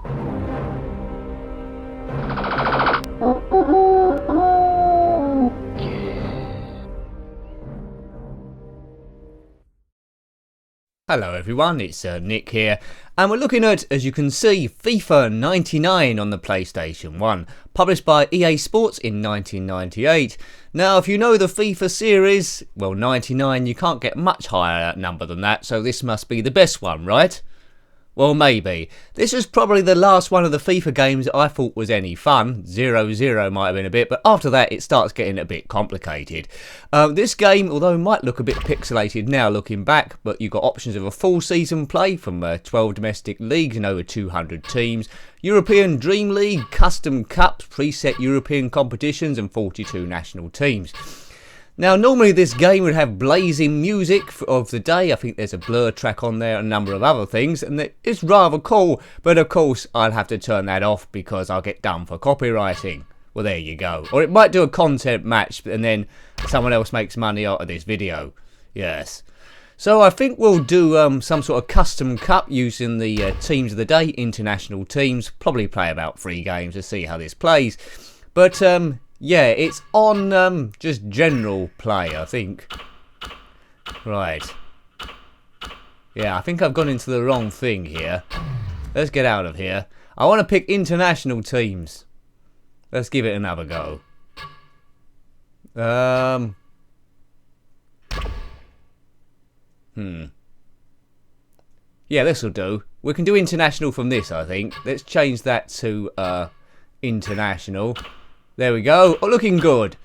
Hello everyone, it's Nick here, and we're looking at, as you can see, FIFA 99 on the PlayStation 1, published by EA Sports in 1998. Now, if you know the FIFA series, well, 99, you can't get much higher number than that, so this must be the best one, right? Well, maybe. This was probably the last one of the FIFA games I thought was any fun. 0-0 might have been a bit, but after that it starts getting a bit complicated. This game, although it might look a bit pixelated now looking back, but you've got options of a full season play from 12 domestic leagues and over 200 teams, European Dream League, custom cups, preset European competitions and 42 national teams. Now, normally this game would have blazing music of the day. I think there's a Blur track on there and a number of other things, and it's rather cool, but of course I'll have to turn that off because I'll get done for copywriting. Well, there you go. Or it might do a content match and then someone else makes money out of this video. Yes. So I think we'll do some sort of custom cup using the teams of the day, international teams. Probably play about 3 games to see how this plays. But yeah, it's on just general play, I think. Right. Yeah, I think I've gone into the wrong thing here. Let's get out of here. I want to pick international teams. Let's give it another go. Yeah, this will do. We can do international from this, I think. Let's change that to international. There we go. Oh, looking good.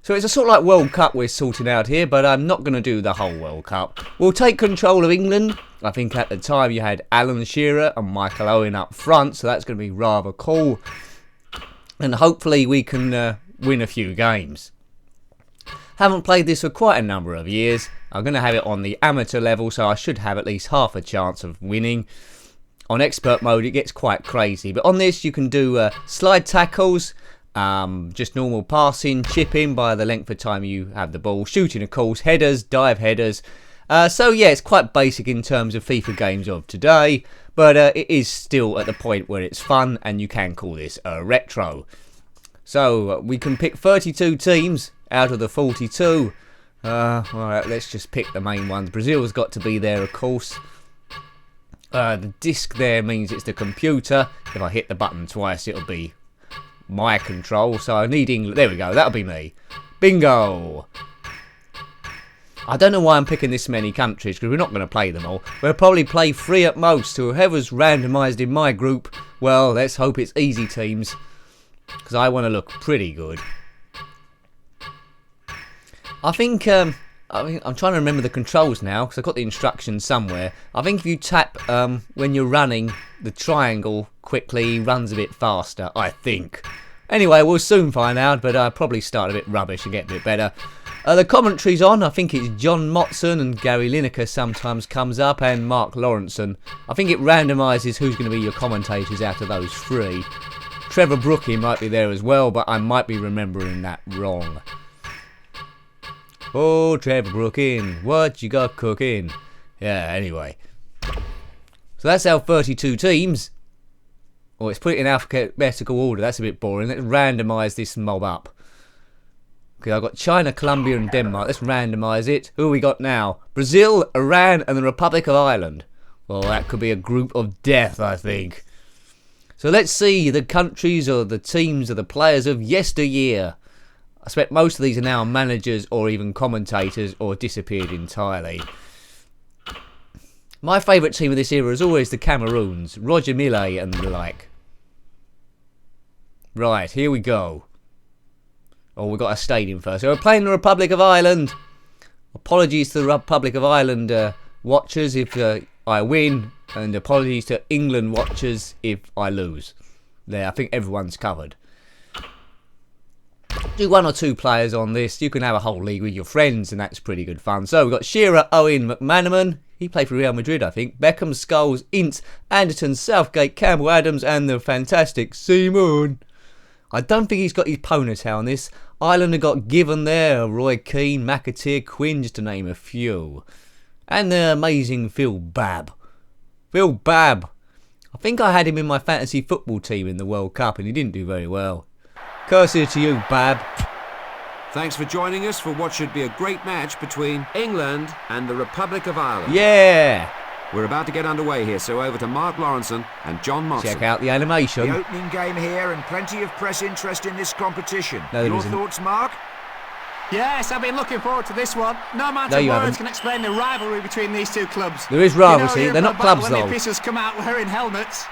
So it's a sort of like World Cup we're sorting out here, but I'm not going to do the whole World Cup. We'll take control of England. I think at the time you had Alan Shearer and Michael Owen up front, so that's going to be rather cool. And hopefully we can win a few games. Haven't played this for quite a number of years. I'm going to have it on the amateur level, so I should have at least half a chance of winning. On expert mode it gets quite crazy, but on this you can do slide tackles, just normal passing, chipping by the length of time you have the ball, shooting of course, headers, dive headers. So yeah, it's quite basic in terms of FIFA games of today, but it is still at the point where it's fun and you can call this retro. So we can pick 32 teams out of the 42. Alright, let's just pick the main ones. Brazil's got to be there, of course. The disc there means it's the computer. If I hit the button twice it'll be my control, so I need England. There we go, that'll be me. Bingo! I don't know why I'm picking this many countries, because we're not going to play them all. We'll probably play 3 at most. Whoever's randomised in my group, well, let's hope it's easy teams, because I want to look pretty good. I think I'm trying to remember the controls now, because I've got the instructions somewhere. I think if you tap when you're running the triangle quickly, runs a bit faster, I think. Anyway, we'll soon find out, but I'll probably start a bit rubbish and get a bit better. The commentary's on. I think it's John Motson and Gary Lineker sometimes comes up, and Mark Lawrenson. I think it randomises who's going to be your commentators out of those 3. Trevor Brookie might be there as well, but I might be remembering that wrong. Oh, Trevor Brookin, what you got cooking? Yeah, anyway. So that's our 32 teams. Oh, it's put it in alphabetical order. That's a bit boring. Let's randomise this mob up. Okay, I've got China, Colombia and Denmark. Let's randomise it. Who have we got now? Brazil, Iran and the Republic of Ireland. Well, that could be a group of death, I think. So let's see the countries or the teams or the players of yesteryear. I expect most of these are now managers or even commentators or disappeared entirely. My favourite team of this era is always the Cameroons. Roger Millet and the like. Right, here we go. Oh, we've got a stadium first. So we're playing the Republic of Ireland. Apologies to the Republic of Ireland watchers if I win. And apologies to England watchers if I lose. There, I think everyone's covered. Do 1 or 2 players on this. You can have a whole league with your friends and that's pretty good fun. So we've got Shearer, Owen, McManaman. He played for Real Madrid, I think. Beckham, Scholes, Ince, Anderton, Southgate, Campbell, Adams and the fantastic Simon. I don't think he's got his ponytail on this. Ireland have got Given there, Roy Keane, McAteer, Quinn, just to name a few. And the amazing Phil Babb. Phil Babb. I think I had him in my fantasy football team in the World Cup and he didn't do very well. Courtesy to you, Bab. Thanks for joining us for what should be a great match between England and the Republic of Ireland. Yeah! We're about to get underway here, so over to Mark Lawrenson and John Motson. Check out the animation. The opening game here and plenty of press interest in this competition. No, your thoughts, Mark? Yes, I've been looking forward to this one. No amount of words can explain the rivalry between these two clubs. There is rivalry, they're not clubs though. When the officials come out wearing helmets.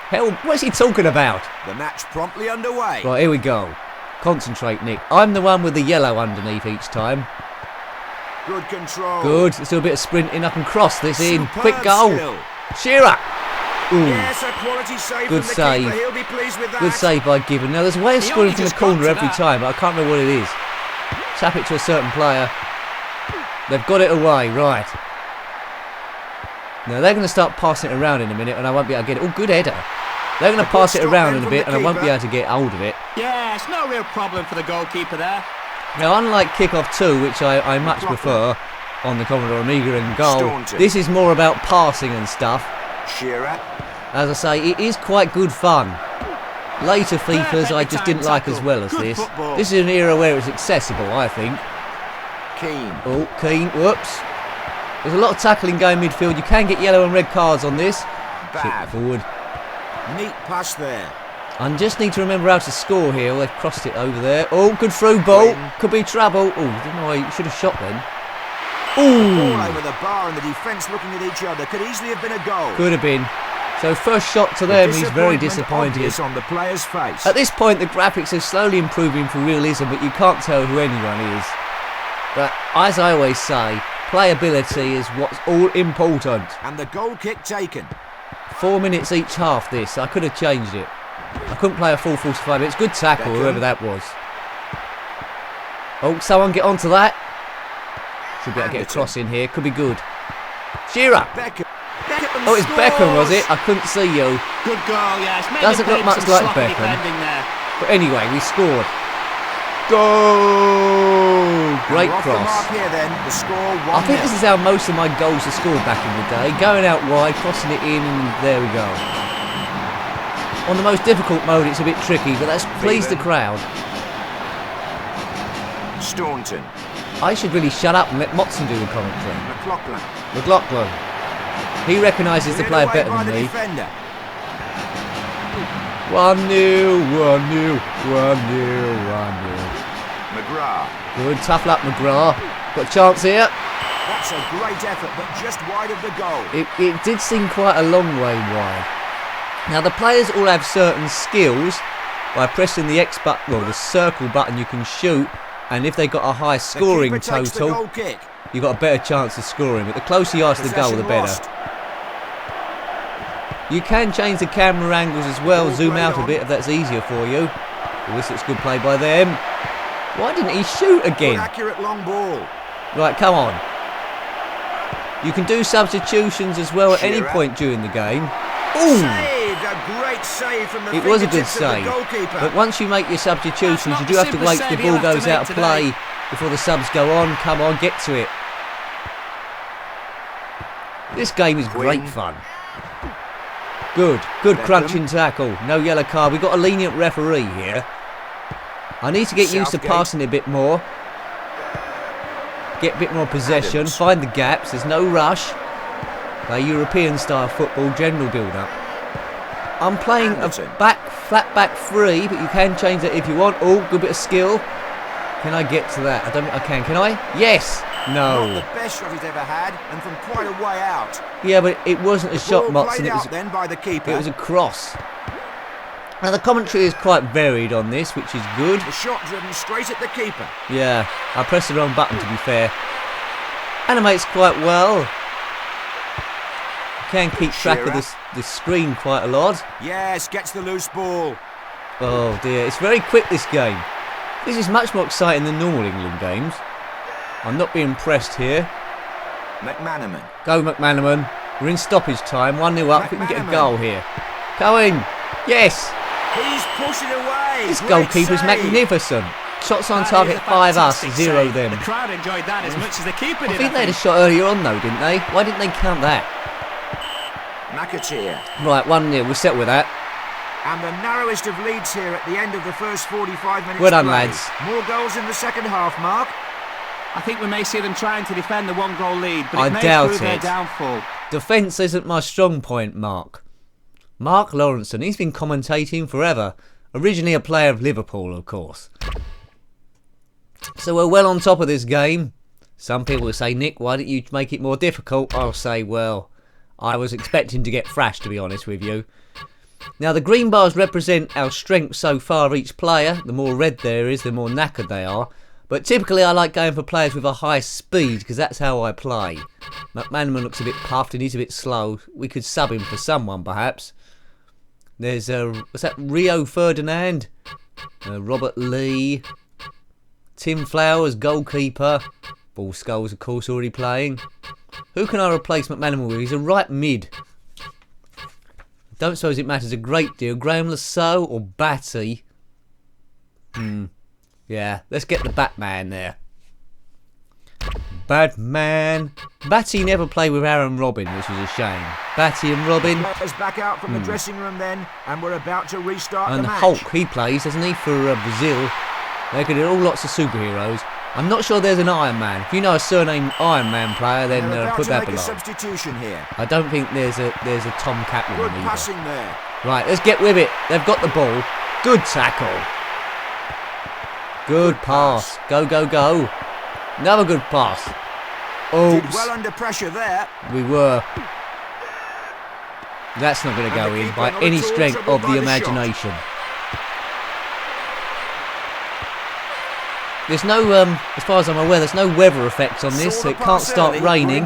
Hell, what's he talking about? The match promptly underway. Right, here we go. Concentrate, Nick. I'm the one with the yellow underneath each time. Good control. Good. Let's do a bit of sprinting. I can cross this in. Superb Quick goal. skill. Shearer. Ooh. Yes, a quality save Good from the save. keeper. He'll be pleased with that. Good save by Gibbon. Now, there's a way of scoring from the corner every time, but I can't remember what it is. Tap it to a certain player. They've got it away. Right. Now, they're going to start passing it around in a minute, and I won't be able to get it. Oh, good header. They're going to pass it around in a bit, and I won't be able to get hold of it. Yeah, it's no real problem for the goalkeeper there. Now, unlike Kickoff 2, which I much prefer on the Commodore Amiga and Goal, this is more about passing and stuff. Shearer. As I say, it is quite good fun. Later FIFAs I just didn't like as well as this. This is an era where it's accessible, I think. Keane. Oh, Keane, whoops. There's a lot of tackling going midfield. You can get yellow and red cards on this. Bad. Forward. Neat pass there. I just need to remember how to score here. They've crossed it over there. Oh, good through ball. Could be trouble. Oh, didn't know I should have shot then. Ooh. Ball over the bar and the defence looking at each other. Could easily have been a goal. Could have been. So first shot to them, he's very disappointed. On the player's face. At this point, the graphics are slowly improving for realism, but you can't tell who anyone is. But as I always say, playability is what's all important. And the goal kick taken. 4 minutes each half this. I could have changed it. I couldn't play a full 45 minutes. Good tackle, whoever that was. Oh, someone get onto that. Should be able to get a cross in here. Could be good. Shearer. Oh, it's Beckham, was it? I couldn't see you. Good goal, yes. Doesn't look much like Beckham. But anyway, we scored. Goal! Great cross. Here, then, the score, I think this is how most of my goals are scored back in the day. Going out wide, crossing it in, and there we go. On the most difficult mode, it's a bit tricky, but that's pleased the crowd. Staunton. I should really shut up and let Motson do the commentary. McLaughlin. He recognises the player better than me. 1-0, 1-0, 1-0, 1-0. McGrath. Good, tough luck, McGrath. Got a chance here. That's a great effort, but just wide of the goal. It did seem quite a long way wide. Now the players all have certain skills. By pressing the X button, well, the circle button, you can shoot, and if they got a high scoring total, you've got a better chance of scoring. But the closer you are to the goal, the better. You can change the camera angles as well, zoom out a bit if that's easier for you. Well, this looks good play by them. Why didn't he shoot again? Accurate long ball. Right, come on. You can do substitutions as well at any point during the game. Ooh! Saved, a great save from the it was a good save. But once you make your substitutions, you do have to wait till the ball goes out of play before the subs go on. Come on, get to it. This game is great fun. Good crunching tackle. No yellow card. We've got a lenient referee here. I need to get used to passing it a bit more. Get a bit more possession. Find the gaps. There's no rush. Play European style football, general build-up. I'm playing a flat back three, but you can change that if you want. Oh, good bit of skill. Can I get to that? I don't think I can. Can I? Yes. No. Not the best shot he's ever had, and from quite a way out. Yeah, but it wasn't a shot, Motson. It was then by the keeper. It was a cross. Now the commentary is quite varied on this, which is good. The shot driven straight at the keeper. Yeah, I pressed the wrong button to be fair. Animates quite well. Can keep track of the screen quite a lot. Yes, gets the loose ball. Oh dear, it's very quick this game. This is much more exciting than normal England games. I'm not being pressed here. McManaman. Go McManaman. We're in stoppage time, 1-0 up. We can get a goal here. Going. Yes. He's pushing away. This goalkeeper's magnificent. Shots on target, 5 us, 0 them. The crowd enjoyed that as much as the keeper did. I think they had a shot earlier on though, didn't they? Why didn't they count that? McAteer. Right, 1-0. We'll settle with that. And the narrowest of leads here at the end of the first 45 minutes. Well done, play. lads. More goals in the second half, Mark. I think we may see them trying to defend the 1-goal lead, but I it may doubt prove their it. downfall. Defence isn't my strong point, Mark. Mark Lawrenson, he's been commentating forever. Originally a player of Liverpool, of course. So we're well on top of this game. Some people will say, Nick, why don't you make it more difficult? I'll say, well, I was expecting to get thrashed, to be honest with you. Now, the green bars represent our strength so far each player. The more red there is, the more knackered they are. But typically I like going for players with a high speed, because that's how I play. McManaman looks a bit puffed and he's a bit slow. We could sub him for someone, perhaps. There's, what's that, Rio Ferdinand? Robert Lee. Tim Flowers, goalkeeper. Ball Skulls, of course, already playing. Who can I replace McManaman with? He's a right mid. Don't suppose it matters a great deal. Graham Lasso or Batty? Yeah, let's get the Batman there. Batman. Batty never played with Aaron Robin, which was a shame. Batty and Robin. Players back out from the dressing room then, and we're about to restart And the match. Hulk, he plays, doesn't he, for Brazil. They could do all lots of superheroes. I'm not sure there's an Iron Man. If you know a surname Iron Man player, then They're about put to that make a below. substitution here. I don't think there's a Tom Catwoman Good either. passing there. Right, let's get with it. They've got the ball. Good tackle. Good pass. Go, go, go. Another good pass. Did Oops. well under pressure there. We were. That's not going to go in by any strength of the imagination. There's no, as far as I'm aware, there's no weather effects on this, so it can't start raining.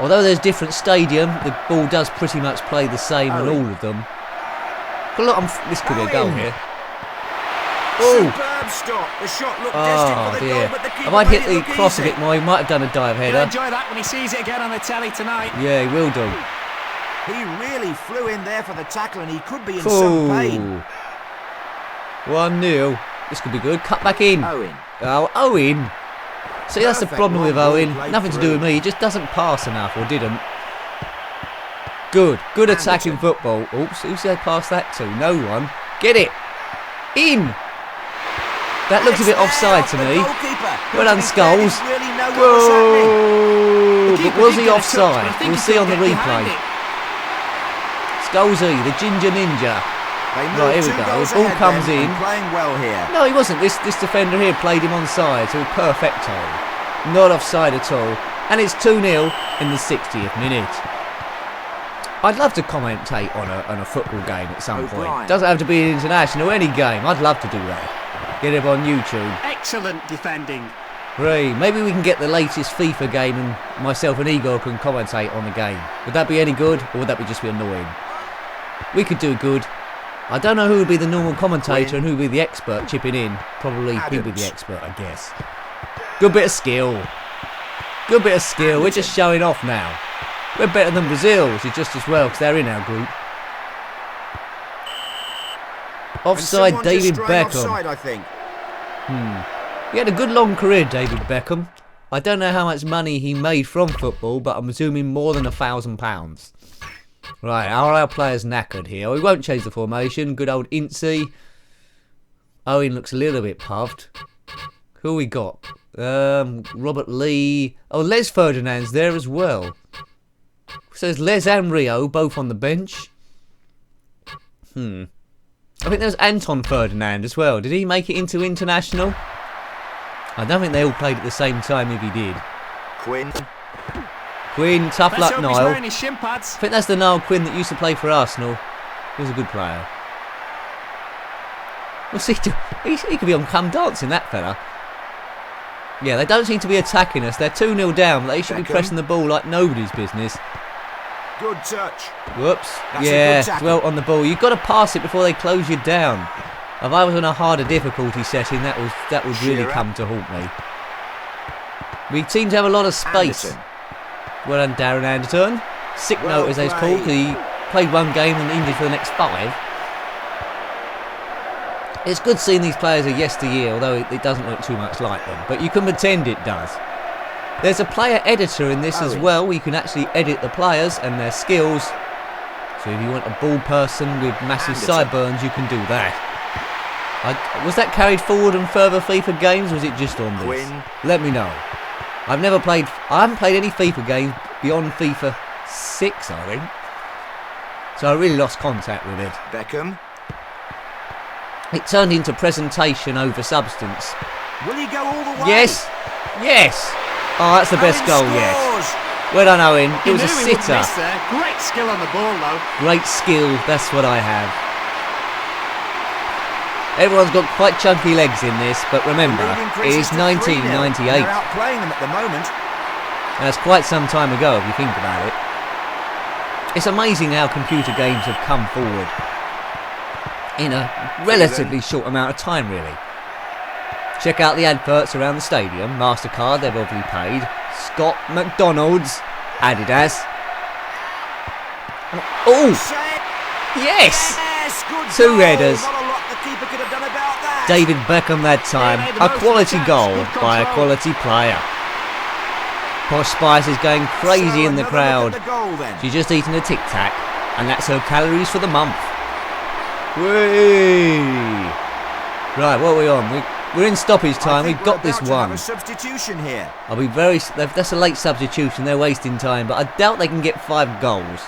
Although there's different stadium, the ball does pretty much play the same on all of them. But look, this could be a goal here. Superb stop. The shot looked destined for the goal, but the keeper I might hit made it the look cross a easy. bit more. He might have done a dive He'll header. enjoy that when he sees it again on the telly tonight. Yeah, he will do. He really flew in there for the tackle, and he could be in some pain. 1-0. This could be good. Cut back in. Owen. Oh, Owen. See, that's the Perfect problem with long Owen. ball played Nothing to do with me. He just doesn't pass enough, or didn't. Good. Good attacking football. Oops, who's they pass that to? No one. Get it. In. That looks a bit offside to me. Well done, Skulls. Goal. But was he offside? We'll see on the replay. Skullsy, the Ginger Ninja. Right, here we go. The ball comes in. Playing well here. No, he wasn't. This defender here played him onside, so perfecto. Not offside at all. And it's 2-0 in the 60th minute. I'd love to commentate on a football game at some point. Doesn't have to be an international, any game. I'd love to do that. Get it on YouTube. Excellent defending. Hooray. Maybe we can get the latest FIFA game and myself and Igor can commentate on the game. Would that be any good, or would that just be annoying? We could do good. I don't know who would be the normal commentator and who would be the expert chipping in. Probably he'll be the expert, I guess. Good bit of skill. Good bit of skill. We're just showing off now. We're better than Brazil, which is just as well, because they're in our group. Offside, David Beckham. Offside, I think. He had a good long career, David Beckham. I don't know how much money he made from football, but I'm assuming more than £1,000. Right, are our players knackered here? We won't change the formation. Good old Incy. Owen looks a little bit puffed. Who we got? Robert Lee. Oh, Les Ferdinand's there as well. So there's Les and Rio, both on the bench. I think there's Anton Ferdinand as well. Did he make it into international? I don't think they all played at the same time if he did. Quinn, tough luck, Niall. I think that's the Niall Quinn that used to play for Arsenal. He was a good player. What's he do? He could be on Come Dancing, that fella. Yeah, they don't seem to be attacking us. They're 2-0 down, but they should be pressing the ball like nobody's business. Good touch. Whoops. That's yeah, dwelt on the ball. You've got to pass it before they close you down. If I was on a harder difficulty setting, that would really come to haunt me. We seem to have a lot of space. Anderson. Well done, Darren Anderson. Sick note, as they're called, because he played one game and injured for the next 5. It's good seeing these players of yesteryear, although it doesn't look too much like them. But you can pretend it does. There's a player editor in this as well, where you can actually edit the players and their skills. So if you want a bald person with massive sideburns, you can do that. Was that carried forward on further FIFA games, or was it just on this? Let me know. I haven't played any FIFA games beyond FIFA 6, I think. So I really lost contact with it. Beckham. It turned into presentation over substance. Will he go all the way? Yes. Yes. Oh, that's the best goal yet. Well done, Owen. It was a sitter. Great skill on the ball, though. Great skill. That's what I have. Everyone's got quite chunky legs in this, but remember, it is 1998. They're outplaying them at the moment. That's quite some time ago, if you think about it. It's amazing how computer games have come forward in a relatively short amount of time, really. Check out the adverts around the stadium. MasterCard, they've obviously paid. Scott McDonald's, Adidas. Oh! Yes! Two headers. David Beckham that time. A quality goal by a quality player. Posh Spice is going crazy in the crowd. She's just eaten a Tic Tac, and that's her calories for the month. Whee! Right, what are we on? We're in stoppage time. We've got this one. Substitution here. I'll be very. That's a late substitution. They're wasting time, but I doubt they can get 5 goals.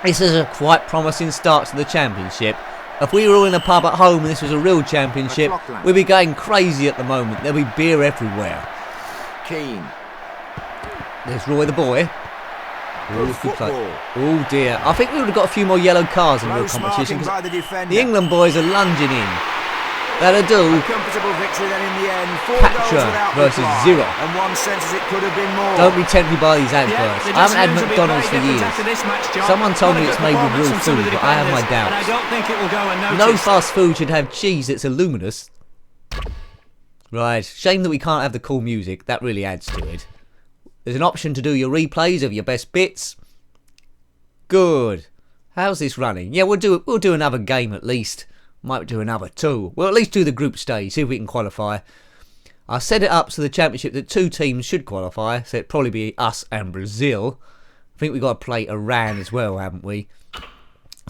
This is a quite promising start to the championship. If we were all in a pub at home and this was a real championship, we'd be going crazy at the moment. There'll be beer everywhere. Keane. There's Roy the boy. Oh dear. I think we would have got a few more yellow cards in real competition. The England boys are lunging in. That'll do. A comfortable victory then in the end. 4 Patra versus 0. And one senses it could have been more. Don't be tempted by these adverts. I haven't had McDonald's for years. Someone told me it's made with real food, but I have my doubts. No fast food should have cheese that's illuminous. Right, shame that we can't have the cool music. That really adds to it. There's an option to do your replays of your best bits. Good. How's this running? Yeah, we'll do another game at least. Might do another 2. We'll at least do the group stage, see if we can qualify. I set it up to the championship that 2 teams should qualify, so it'd probably be us and Brazil. I think we've got to play Iran as well, haven't we?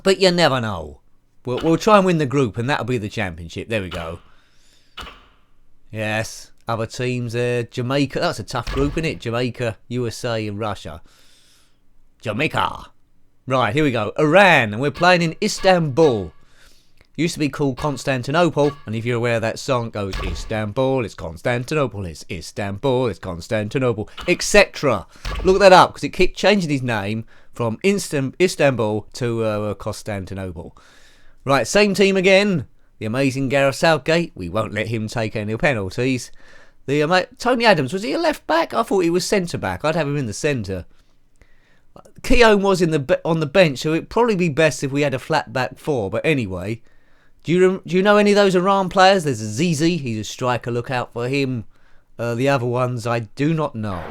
But you never know. We'll try and win the group, and that'll be the championship. There we go. Yes, other teams there. Jamaica, that's a tough group, isn't it? Jamaica, USA and Russia. Jamaica. Right, here we go. Iran, and we're playing in Istanbul. Used to be called Constantinople, and if you're aware of that song, it goes Istanbul, it's Constantinople, it's Istanbul, it's Constantinople, etc. Look that up, because it kept changing his name from Istanbul to Constantinople. Right, same team again. The amazing Gareth Southgate. We won't let him take any penalties. Tony Adams, was he a left back? I thought he was centre back. I'd have him in the centre. Keown was on the bench, so it'd probably be best if we had a flat back 4. But anyway, do you know any of those Iran players? There's Azizi. He's a striker. Look out for him. The other ones I do not know.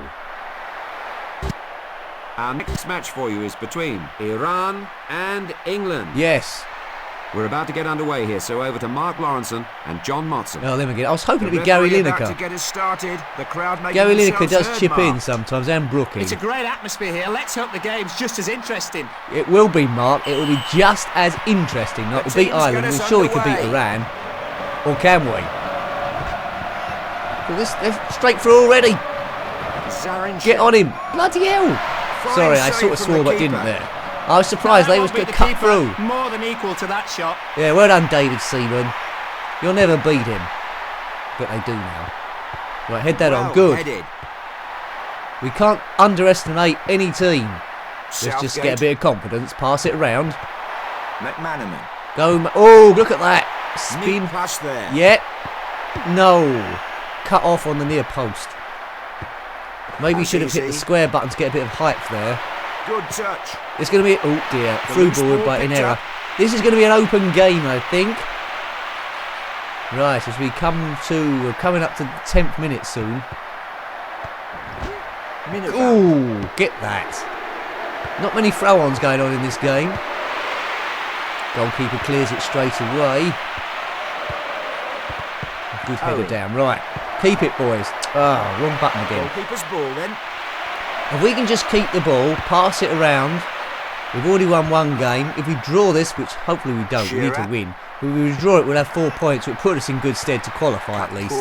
Our next match for you is between Iran and England. Yes. We're about to get underway here, so over to Mark Lawrenson and John Motson. Oh, let me get. I was hoping it'd be Gary Lineker. To get us started. The crowd Gary Lineker does chip in sometimes, and Brookie. It's a great atmosphere here. Let's hope the game's just as interesting. It will be, Mark. It will be just as interesting. Not to beat Ireland. We're sure we could beat Iran. Or can we? Well, they're straight through already. Get on him. Bloody hell. Sorry, I sort of swore but didn't there. I was surprised they was going to cut through. More than equal to that shot. Yeah, well done, David Seaman. You'll never beat him. But they do now. Right, head that on. Good. Headed. We can't underestimate any team. Let's just get a bit of confidence. Pass it around. McManaman. Go. Oh, look at that. Spin. Pass there. Yeah. No. Cut off on the near post. Maybe should have hit the square button to get a bit of height there. Good touch. It's going to be... Oh, dear. Through ball by in error. This is going to be an open game, I think. Right, as we come to... We're coming up to the 10th minute soon. Ooh, get that. Not many throw-ons going on in this game. Goalkeeper clears it straight away. Good header down. Right. Keep it, boys. Ah, wrong button again. Goalkeeper's ball then. If we can just keep the ball, pass it around, we've already won one game. If we draw this, which hopefully we don't, we need to win. If we draw it, we'll have 4 points, which put us in good stead to qualify at least.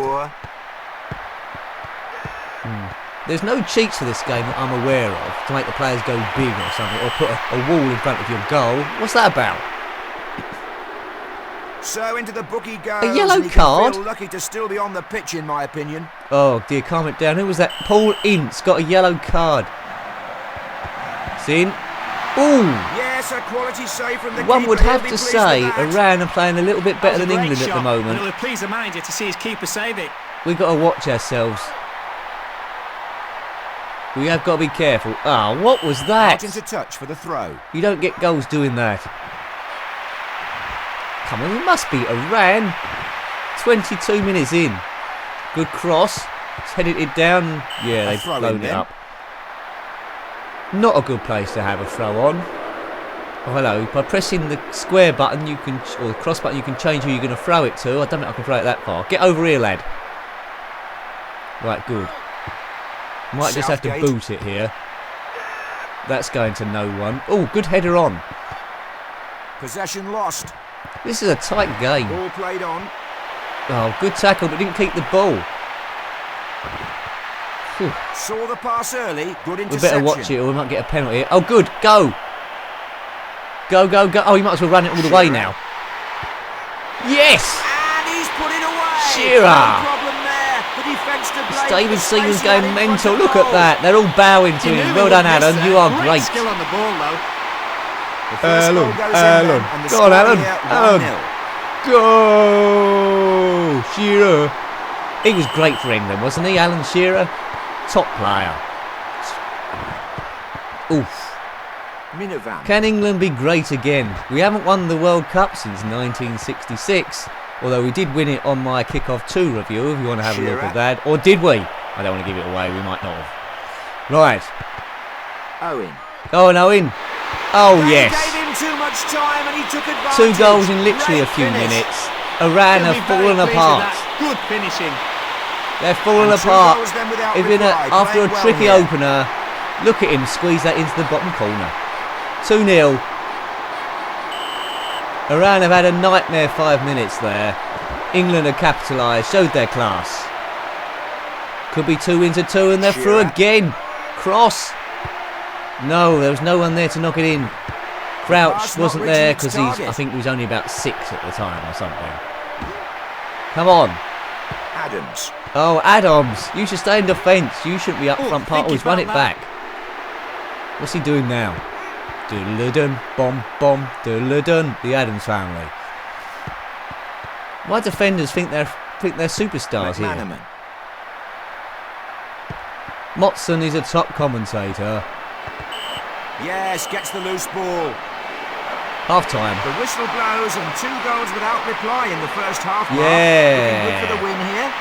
There's no cheats for this game that I'm aware of to make the players go big or something, or put a wall in front of your goal. What's that about? So into the bookie goes. A yellow card? Feel lucky to still be on the pitch, in my opinion. Oh dear, calm it down. Who was that? Paul Ince got a yellow card. Sin. Ooh. Yes, a quality save from the One keeper. would have to say Iran are playing a little bit better than England at the moment. It'll please the manager to see his keeper save it. We've got to watch ourselves. We have got to be careful. Ah, what was that? Out into touch for the throw. You don't get goals doing that. Come on, it must be Iran. 22 minutes in. Good cross. It's headed it down. Yeah, they've blown it up. Not a good place to have a throw on. Oh, hello. By pressing the square button, you can, or the cross button, you can change who you're going to throw it to. I don't think I can throw it that far. Get over here, lad. Right, good. Might just have to boot it here. That's going to no one. Oh, good header on. Possession lost. This is a tight game. Ball played on. Oh, good tackle, but didn't keep the ball. Whew. Saw the pass early. Good interception. We better watch it or we might get a penalty. Oh, good. Go. Go, go, go. Oh, you might as well run it all the way now. Yes. And he's put it away. Shearer. No problem there. The defence to blame. David Seaman's going mental. Look at that. They're all bowing to him. Well done, Alan. You are great. Skill on the ball, though. Alan. Go on, Alan. Alan. Go. Shearer. He was great for England, wasn't he, Alan Shearer? Top player. Oof. Minovan. Can England be great again? We haven't won the World Cup since 1966, although we did win it on my Kickoff 2 review, if you want to have a look at that. Or did we? I don't want to give it away, we might not have. Right. Owen. Go on, Owen. Oh, yes. Gave him too much time and he took advantage. 2 goals in literally a few minutes. Iran have fallen apart. Good finishing. They're falling apart. After a tricky opener, look at him squeeze that into the bottom corner. 2-0. Iran have had a nightmare 5 minutes there. England have capitalised, showed their class. Could be 2 into 2 and they're through again. Cross. No, there was no one there to knock it in. Crouch wasn't there because I think he was only about 6 at the time or something. Come on. Adams. Oh, Adams. You should stay in defence. You shouldn't be up front part. Always run it back. What's he doing now? Doodle-dun, bomb, bomb, doodle-dun. The Adams family. Why defenders think they're superstars here? Motson is a top commentator. Yes, gets the loose ball. Half time. The whistle blows and 2 goals without reply in the first half. Yeah. Good for the win here.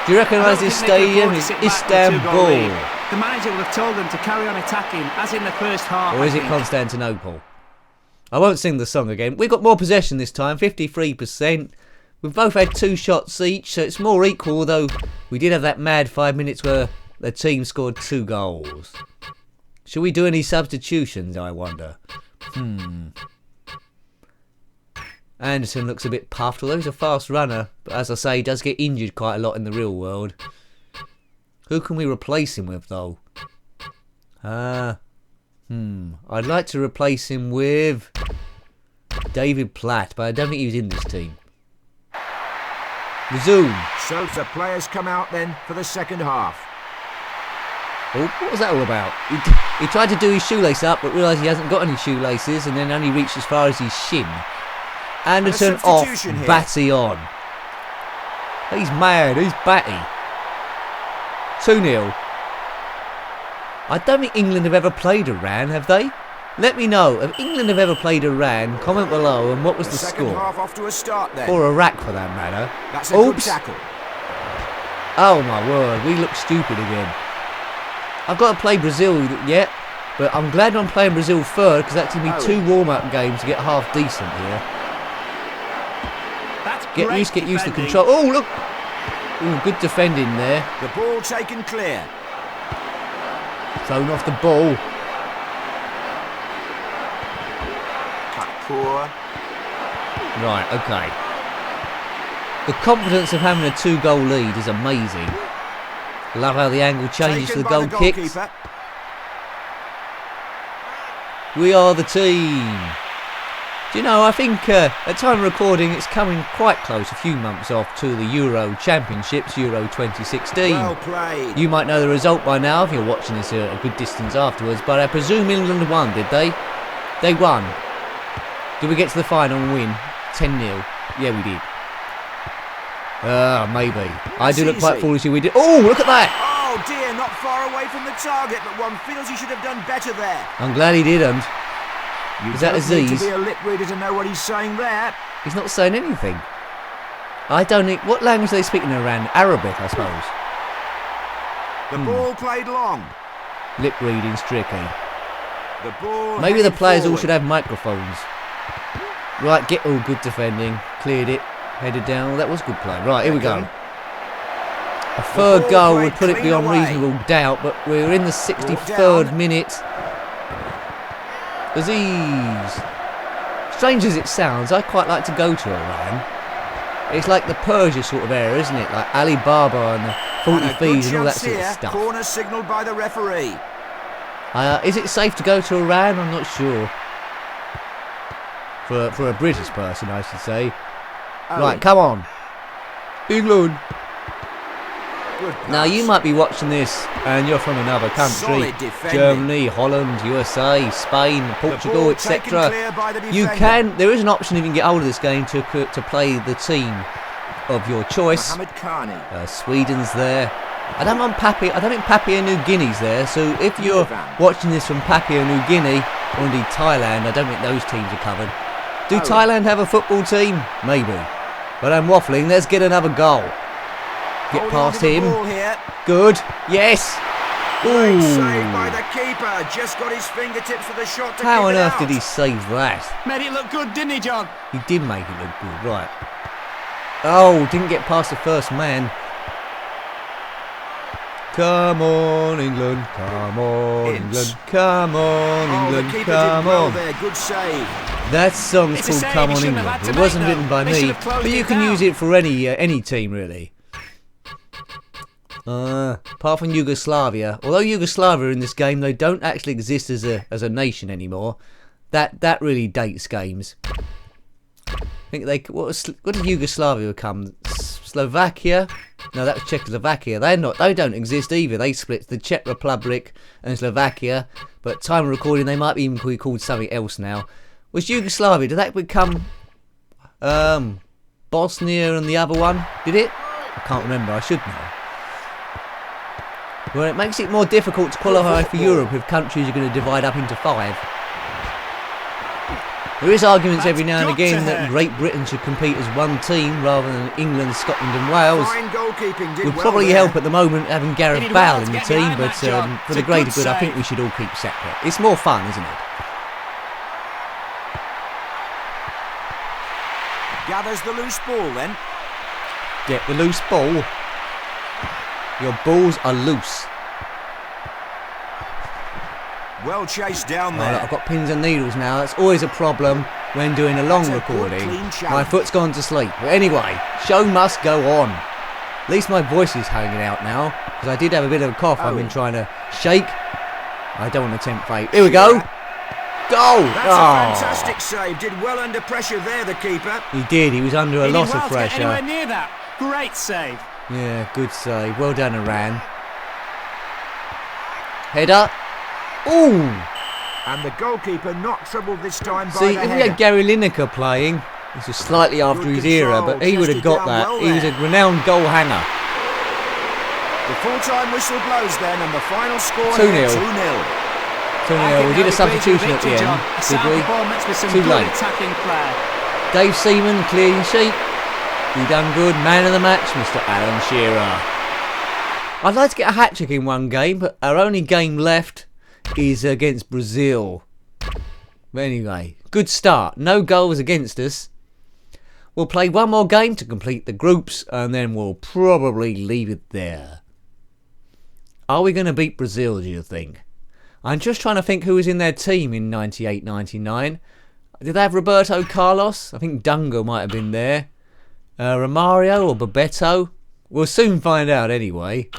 Do you recognise this stadium? It's Istanbul. The manager will have told them to carry on attacking, as in the first half. Or is it Constantinople? I won't sing the song again. We've got more possession this time, 53%. We've both had 2 shots each, so it's more equal, although we did have that mad 5 minutes where the team scored 2 goals. Shall we do any substitutions, I wonder? Anderson looks a bit puffed, although he's a fast runner. But as I say, he does get injured quite a lot in the real world. Who can we replace him with, though? I'd like to replace him with David Platt, but I don't think he was in this team. Resume. So the players come out then for the second half. Oh, what was that all about? He tried to do his shoelace up, but realised he hasn't got any shoelaces, and then only reached as far as his shin. Anderson off, Batty on. He's mad, he's Batty. 2-0. I don't think England have ever played Iran, have they? Let me know, if England have ever played Iran, comment below, and what was the score? Half off to a start then. Or Iraq for that matter. That's a good tackle. Oh my word, we look stupid again. I've got to play Brazil yet, but I'm glad I'm playing Brazil third, because that's going to be 2 warm-up games to get half decent here. Get used to control. Oh, look! Ooh, good defending there. The ball taken clear. Thrown off the ball. Cut poor. Right, okay. The confidence of having a 2-goal lead is amazing. Love how the angle changes to the goal kicks. We are the team. Do you know, I think at time of recording it's coming quite close, a few months off, to the Euro Championships, Euro 2016. Well played. You might know the result by now if you're watching this a good distance afterwards, but I presume England won, did they? They won. Did we get to the final and win? 10-0. Yeah, we did. Maybe. I do look quite foolishly. We did. Oh, look at that! Oh dear, not far away from the target, but one feels he should have done better there. I'm glad he didn't. Is that Aziz? You don't need to be a lip reader to know what he's saying there. He's not saying anything. I don't think... What language are they speaking around? Arabic, I suppose. The ball played long. Lip reading's tricky. The ball. Maybe the players all forward. should have microphones. Right, get all good defending. Cleared it. Headed down. That was good play. Right, here we go. A third goal would put it beyond reasonable doubt, but we're in the 63rd minute. Aziz. Strange as it sounds, I quite like to go to Iran. It's like the Persia sort of area, isn't it? Like Alibaba and the 40 Thieves and all that sort of stuff. Corner signalled by the referee. Is it safe to go to Iran? I'm not sure. For a British person, I should say. Right, come on. England. Now, you might be watching this and you're from another country. Germany, Holland, USA, Spain, Portugal, etc. You can... There is an option if you can get hold of this game to play the team of your choice. Sweden's there. I don't think Papua New Guinea's there. So if you're watching this from Papua New Guinea, or indeed Thailand, I don't think those teams are covered. Do Thailand have a football team? Maybe. But I'm waffling. Let's get another goal. Get past him. Good. Yes. Great save by the keeper. Just got his fingertips for the shot to How on keep it earth out. did he save that? Made it look good, didn't he, John? He did make it look good. Right. Oh, didn't get past the first man. Come on, England. Come on, England. Come on, England. Come on. There. Good save. That song's called Come On England. It wasn't written by me, but you can use it for any team, really. Apart from Yugoslavia. Although Yugoslavia in this game, they don't actually exist as a nation anymore. That really dates games. I think what did Yugoslavia become? Slovakia? No, that was Czechoslovakia. They don't exist either. They split the Czech Republic and Slovakia. But time of recording, they might even be called something else now. Was Yugoslavia? Did that become Bosnia and the other one? Did it? I can't remember. I should know. Well, it makes it more difficult to qualify for Europe if countries are going to divide up into 5. There is arguments every now and again that Great Britain should compete as one team rather than England, Scotland and Wales. Would probably help at the moment having Gareth Bale in the team, but for the greater good I think we should all keep separate. It's more fun, isn't it? Gathers the loose ball then. Get the loose ball. Your balls are loose. Well chased down there. I've got pins and needles now. That's always a problem when doing a long recording. My foot's gone to sleep. But anyway, show must go on. At least my voice is hanging out now, because I did have a bit of a cough. I've been trying to shake. I don't want to tempt fate. Here we go. Goal! That's a fantastic save. Did well under pressure there, the keeper. He did. He was under a lot of pressure. Anywhere near that. Great save. Yeah, good save. Well done, Iran. Header. Ooh! And the goalkeeper not troubled this time by See, the if header. we had Gary Lineker playing, this was slightly after his era, but he would have got that. He was a renowned goal hanger. The full-time whistle blows then, and the final score 2-0. 2-0. 2-0. We did a substitution at the end, did we? Too late. Dave Seaman, clean sheet. You done good. Man of the match, Mr. Alan Shearer. I'd like to get a hat-trick in one game, but our only game left is against Brazil. But anyway, good start. No goals against us. We'll play one more game to complete the groups, and then we'll probably leave it there. Are we going to beat Brazil, do you think? I'm just trying to think who was in their team in 98-99. Did they have Roberto Carlos? I think Dunga might have been there. Romario or Bebeto? We'll soon find out anyway.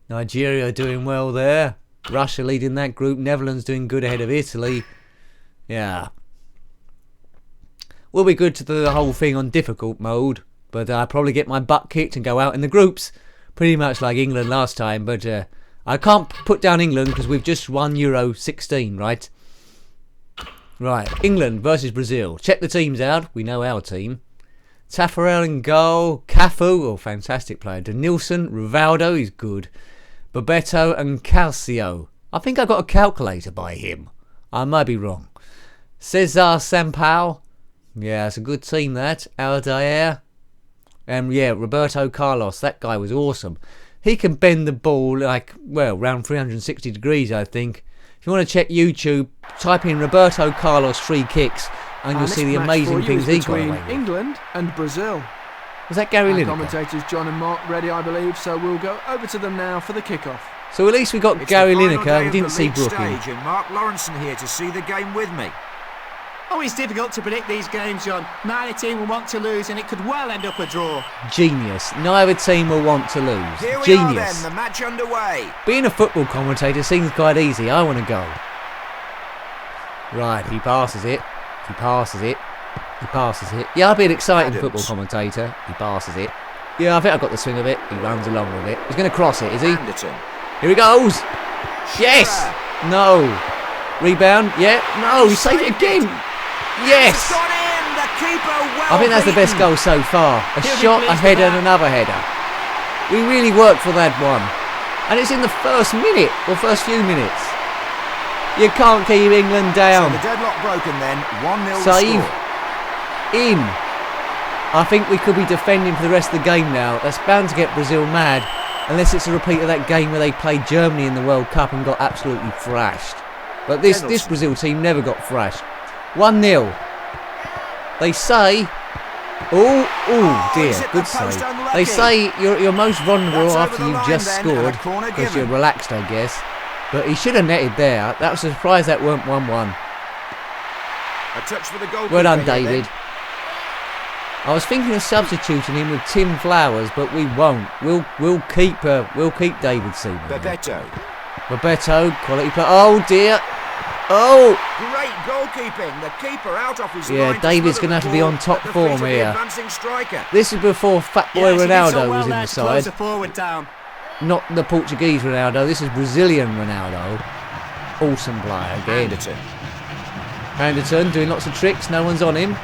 Nigeria doing well there. Russia leading that group. Netherlands doing good ahead of Italy. Yeah. We'll be good to do the whole thing on difficult mode. But I'll probably get my butt kicked and go out in the groups. Pretty much like England last time. But I can't put down England because we've just won Euro 16, right? Right, England versus Brazil. Check the teams out. We know our team. Taffarel in goal. Cafu, fantastic player. Denilson, Rivaldo, he's good. Bebeto and Calcio. I think I got a calculator by him. I might be wrong. Cesar Sampaio. Yeah, it's a good team that. Aldair. And yeah, Roberto Carlos. That guy was awesome. He can bend the ball like, well, around 360 degrees, I think. If you want to check YouTube, type in Roberto Carlos free kicks and you'll see the amazing things he got away with. England and Brazil. Was that Gary Lineker? Commentators John and Mark ready, I believe, so we'll go over to them now for the kickoff. So at least we got Gary Lineker. We didn't see Brookie. And Mark Lawrenson here to see the game with me. Oh, it's difficult to predict these games, John. Neither team will want to lose, and it could well end up a draw. Genius. Neither team will want to lose. Here we Genius. are then, the match underway. Being a football commentator seems quite easy. I want to go. Right, he passes it. He passes it. He passes it. Yeah, I'll be an exciting football commentator. He passes it. Yeah, I think I've got the swing of it. He runs along with it. He's going to cross it, is he? Anderton. Here he goes. Yes. No. Rebound. Yeah. No, he saved it again. Yes! I think that's the best goal so far. A shot, a header and another header. We really worked for that one. And it's in the first minute, or first few minutes. You can't keep England down. So the deadlock broken then, 1-0 Save. score. In. I think we could be defending for the rest of the game now. That's bound to get Brazil mad. Unless it's a repeat of that game where they played Germany in the World Cup and got absolutely thrashed. But this Brazil team never got thrashed. 1-0. They say... Oh dear, good save. They say you're most vulnerable after you've just scored, because you're relaxed, I guess. But he should have netted there. That was a surprise that weren't 1-1. A touch for the goal. Well done, David. I was thinking of substituting him with Tim Flowers, but we won't. We'll keep David Seaman. Bebeto, quality player. Oh dear. Oh! Great goalkeeping. The keeper out off his line. Yeah, David's going to have to be on top form here. This is before Fat Boy Ronaldo was in the side. Not the Portuguese Ronaldo. This is Brazilian Ronaldo. Awesome player again. Anderton doing lots of tricks. No one's on him.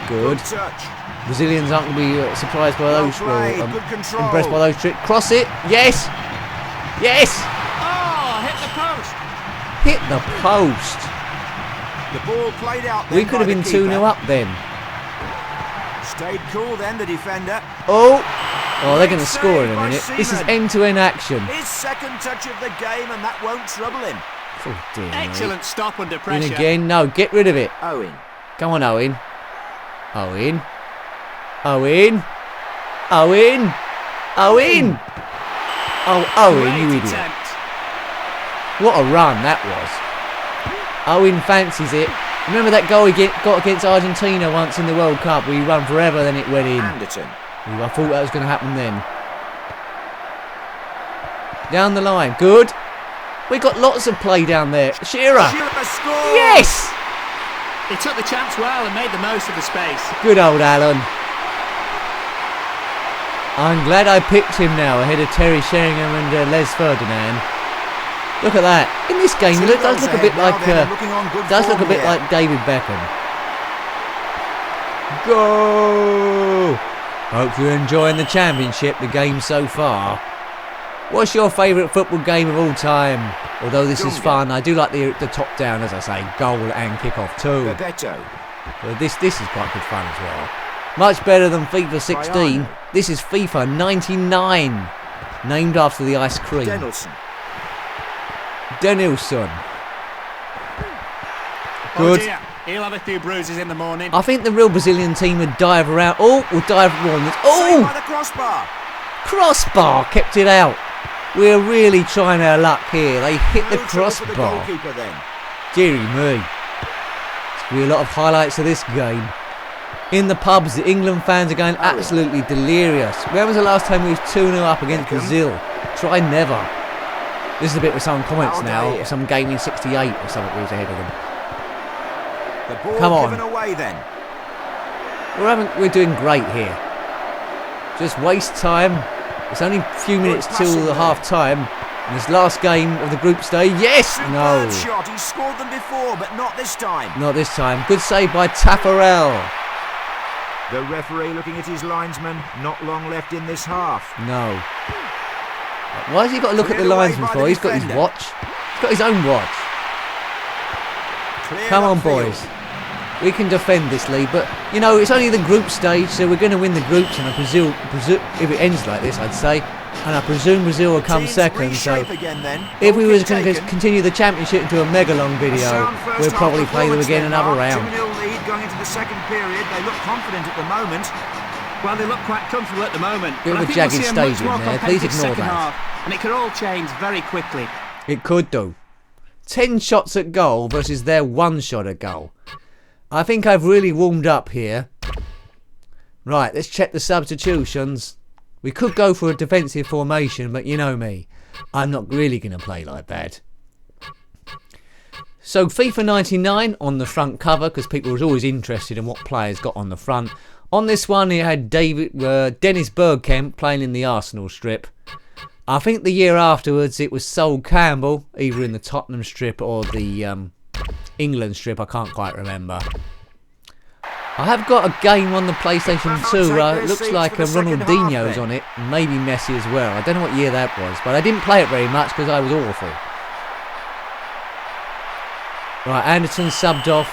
Good. Brazilians aren't going to be surprised by those. Impressed by those tricks. Cross it. Yes. Yes. Oh, hit the post. Hit the post. The ball played out. We could have been 2-0 up then. Stayed cool then, the defender. Oh, they're going to score in a minute. This is end-to-end action. His second touch of the game, and that won't trouble him. Oh dear. Excellent stop under pressure. And again, no, get rid of it. Owen. Come on, Owen. Owen. Owen. Owen. Owen. Oh, Owen, you idiot. What a run that was. Owen fancies it. Remember that goal he got against Argentina once in the World Cup where he ran forever, then it went in. Anderton. Ooh, I thought that was going to happen then. Down the line. Good. We got lots of play down there. Shearer. Scores. Yes! He took the chance well and made the most of the space. Good old Alan. I'm glad I picked him now ahead of Terry Sheringham and Les Ferdinand. Look at that. In this game, it does look a bit like David Beckham. Go! Hope you're enjoying the championship, the game so far. What's your favourite football game of all time? Although this is fun, I do like the top down, as I say, goal and kick-off too. Well, this is quite good fun as well. Much better than FIFA 16. This is FIFA 99, named after the ice cream. Denilson. Good. He'll have a few bruises in the morning. I think the real Brazilian team would dive around. Oh, will dive wrong. Saved Oh, by the crossbar. crossbar kept it out. We're really trying our luck here. They hit the No trouble for the crossbar. goalkeeper then. Deary me. There's going to be a lot of highlights of this game. In the pubs, the England fans are going absolutely delirious. When was the last time we was 2-0 up against Brazil? Try never. This is a bit with some comments now. Some gaming 68 or something was ahead of them. The ball Come on. given away then. We're doing great here. Just waste time. It's only a few minutes till the half time. In this last game of the group stage. Yes! No. Superb shot. He's scored them before, but not this time. Not this time. Good save by Taffarel. The referee looking at his linesman. Not long left in this half. No. Why has he got to look at the linesman for? He's got his watch. He's got his own watch. Come on, boys. We can defend this lead, but, you know, it's only the group stage, so we're going to win the groups, and I presume if it ends like this, I'd say, and I presume Brazil will come second, so if we were going to continue the championship into a mega-long video, we'll probably play them again another round. 2-0 lead going into the second period. They look confident at the moment. Well, they look quite comfortable at the moment. Bit of a jagged stage in there. Please ignore that. And it could all change very quickly. It could do. 10 shots at goal versus their 1 shot at goal. I think I've really warmed up here. Right, let's check the substitutions. We could go for a defensive formation, but you know me. I'm not really going to play like that. So FIFA 99 on the front cover, because people was always interested in what players got on the front. On this one, he had Dennis Bergkamp playing in the Arsenal strip. I think the year afterwards, it was Sol Campbell, either in the Tottenham strip or the England strip. I can't quite remember. I have got a game on the PlayStation 2. It looks like Ronaldinho's on it. Maybe Messi as well. I don't know what year that was, but I didn't play it very much because I was awful. Right, Anderson subbed off.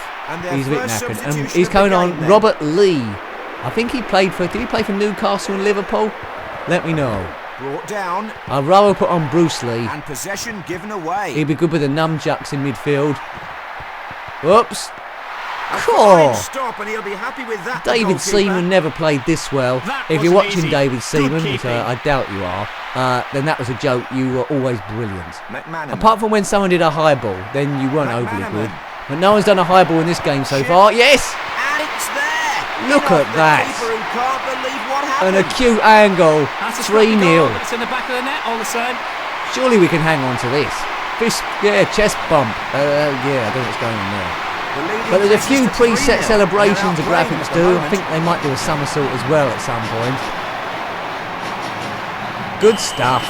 He's a bit knackered. And he's coming on. Robert Lee. I think he played for... Did he play for Newcastle and Liverpool? Let me know. Brought down. I'd rather put on Bruce Lee. And possession given away. He'd be good with the nunchucks in midfield. Whoops. Stop, and he'll be happy with that. David Seaman never played this well. If you're watching David Seaman, which I doubt you are, then that was a joke. You were always brilliant. Apart from when someone did a high ball, then you weren't overly good. But no one's done a high ball in this game so far. Yes! And it's there! Look at that! An acute angle. 3-0. It's in the back of the net all the same. Surely we can hang on to this. Chest bump. Yeah, I don't know what's going on there. But there's a few preset celebrations the graphics do. I think they might do a somersault as well at some point. Good stuff.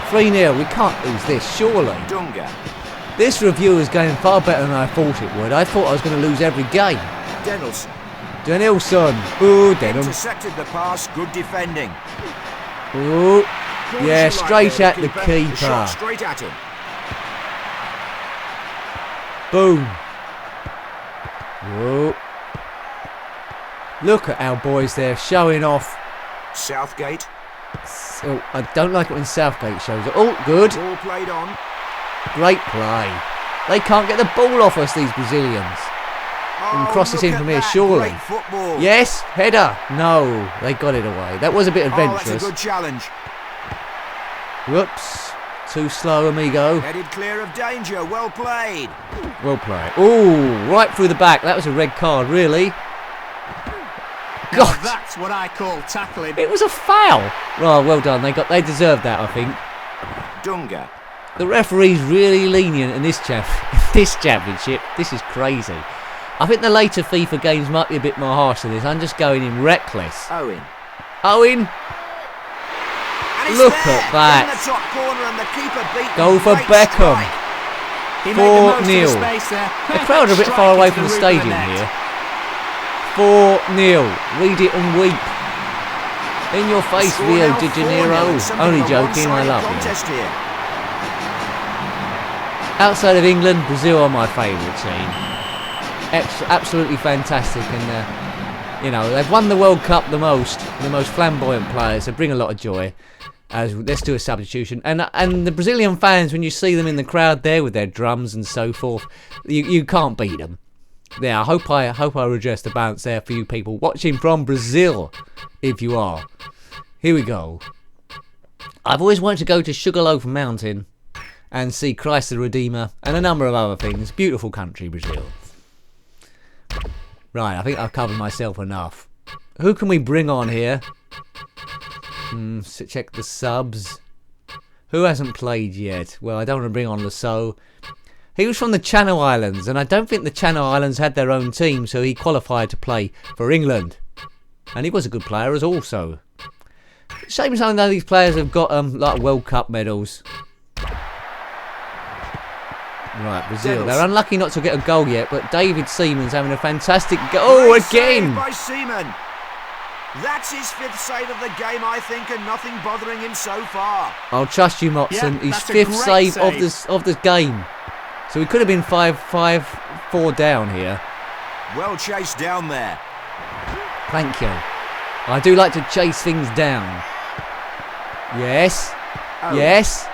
3-0. We can't lose this, surely. This review is going far better than I thought it would. I thought I was going to lose every game. Denilson. Ooh, Denham. Intercepted the pass. Good defending. Ooh. Yeah, straight at the keeper. Straight at him. Boom. Whoa. Look at our boys there showing off. Southgate. So, I don't like it when Southgate shows it. Oh, good. Ball played on. Great play. They can't get the ball off us, these Brazilians. And cross this in from here, surely. Yes, header. No, they got it away. That was a bit adventurous. That's a good challenge. Whoops. Too slow, amigo. Headed clear of danger. Well played. Well played. Ooh, right through the back. That was a red card, really. God, now that's what I call tackling. It was a foul. Oh, well done. They deserved that, I think. Dunga. The referee's really lenient in this championship. This is crazy. I think the later FIFA games might be a bit more harsh than this. I'm just going in reckless. Owen. Look at that. Goal for Beckham. 4-0. The crowd are a bit far away from the stadium here. 4-0. Read it and weep. In your face, Rio de Janeiro. Only joking, I love you. Outside of England, Brazil are my favourite team. Absolutely fantastic, and you know, they've won the World Cup the most flamboyant players. They bring a lot of joy. Let's do a substitution, and the Brazilian fans, when you see them in the crowd there with their drums and so forth, you can't beat them. There, I hope I redressed the bounce there for you people watching from Brazil, if you are. Here we go. I've always wanted to go to Sugarloaf Mountain and see Christ the Redeemer and a number of other things. Beautiful country, Brazil. Right, I think I've covered myself enough. Who can we bring on here? Check the subs. Who hasn't played yet? Well, I don't want to bring on Lasso. He was from the Channel Islands, and I don't think the Channel Islands had their own team, so he qualified to play for England. And he was a good player as also. Shame some of these players have got like World Cup medals. Right, Brazil. They're unlucky not to get a goal yet, but David Seaman's having a fantastic goal. Oh, again! By Seaman. That's his 5th save of the game, I think, and nothing bothering him so far. I'll trust you, Motson. Yeah, his 5th save of the game. So he could have been 5-4 down here. Well chased down there. Thank you. I do like to chase things down. Yes. Oh. Yes.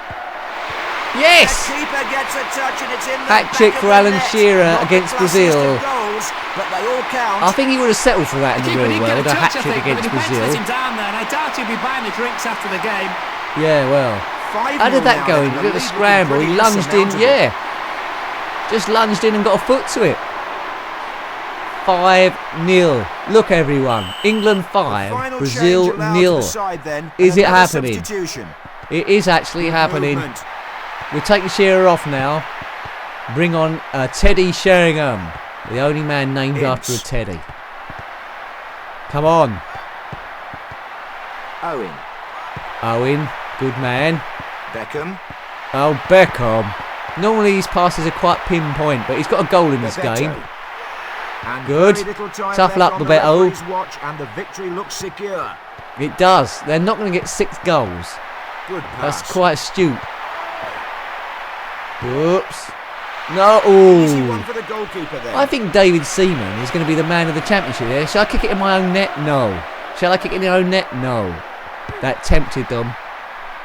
Yes! The keeper gets a touch and it's in the Hat-trick for Alan Shearer against Brazil. Goals, but they all count. I think he would have settled for that in the real world, a hat-trick against Brazil. Him down there, and I doubt he'll be buying the drinks after the game. Yeah, well. How did that go? He did a scramble, he lunged in, yeah. Just lunged in and got a foot to it. 5-0. Look, everyone. England 5, Brazil 0. Is it happening? It is actually happening. We're taking Shearer off now. Bring on Teddy Sheringham, the only man named after a Teddy. Come on. Owen, good man. Beckham. Oh, Beckham. Normally his passes are quite pinpoint, but he's got a goal in this game. Good. Tough luck, Bebeto. And the victory looks secure. It does. They're not going to get 6 goals. Good pass. That's quite astute. Oops. No. Ooh. One for the goalkeeper there. I think David Seaman is going to be the man of the championship there. Shall I kick it in my own net? No. Shall I kick it in your own net? No. That tempted them.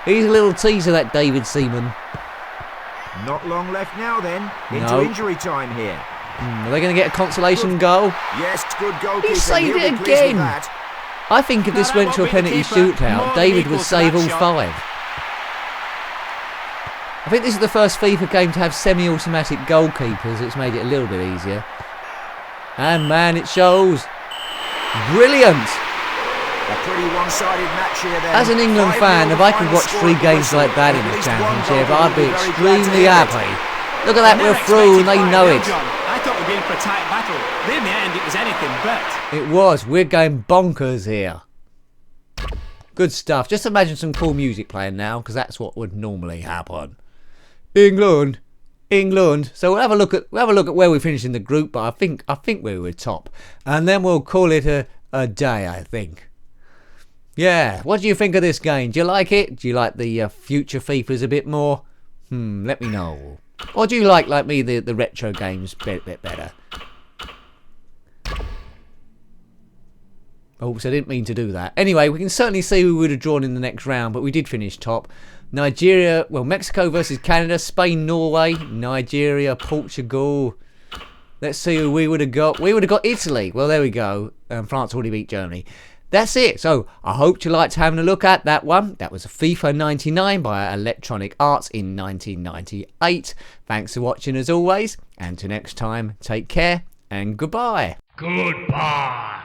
He's a little teaser, that David Seaman. Not long left now then. Into injury time here. Are they going to get a consolation goal? Yes, good goalkeeper. He saved it again. I think if this went to a penalty shootout, David would save all 5. I think this is the first FIFA game to have semi-automatic goalkeepers. It's made it a little bit easier. And man, it shows. Brilliant. A pretty one-sided match here then. As an England fan, if I could watch 3 games like that in the Championship, I'd be extremely happy. Look at that, we're through and they know it. I thought we'd be in for a tight battle. But in the end, it was anything but. It was. We're going bonkers here. Good stuff. Just imagine some cool music playing now, because that's what would normally happen. England. So we'll have a look at where we finished in the group, but I think we were top, and then we'll call it a day. I think. Yeah. What do you think of this game? Do you like it? Do you like the future FIFAs a bit more? Let me know. Or do you like me, the retro games a bit better? Oops, I didn't mean to do that. Anyway, we can certainly see we would have drawn in the next round, but we did finish top. Nigeria, well, Mexico versus Canada, Spain, Norway, Nigeria, Portugal. Let's see who we would have got. We would have got Italy. Well, there we go. France already beat Germany. That's it. So I hope you liked having a look at that one. That was a FIFA 99 by Electronic Arts in 1998. Thanks for watching as always. And till next time, take care and goodbye. Goodbye.